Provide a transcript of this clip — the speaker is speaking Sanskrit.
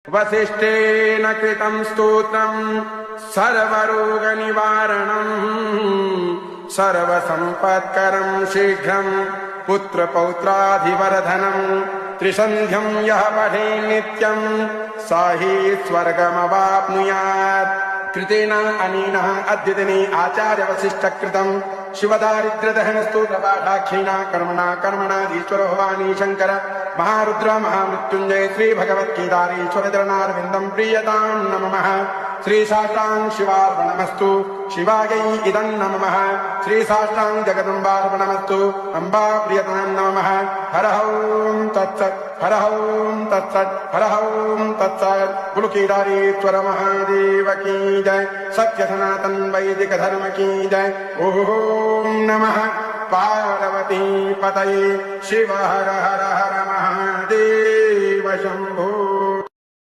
वसिष्ठेन कृतं स्तोत्रं सर्वरोगनिवारणं सर्वसम्पत्करं शीघ्रं पुत्रपौत्राधिवर्धनं त्रिसन्ध्यं यः पठे नित्यं स हि स्वर्गमवाप्नुयात्। कृतेन अनेन अद्यतने आचार्यवसिष्ठकृतं शिवदारिद्र्यदहनस्तोत्रपाठाख्येन कर्मणाधीश्वरो भवानी शंकर महारुद्र महामृत्युंजय श्री भगवत्केदारेश्वर चरणारविन्दं प्रीयतां नमः। श्री साष्टांग शिवार्पणमस्तु शिवायै इदं नमः। श्री साष्टांग जगदम्बार्पणमस्तु अम्बा प्रियतां नमः। हर ओं तत्सत् हर ओं तत्सत् हर ओं तत्सत्। गुरु केदारेश्वर महादेव की जय। सत्य सनातन वैदिक धर्म की जय। ओम नमः पार्वती पतये शिव हर हर हर महादेव शंभो।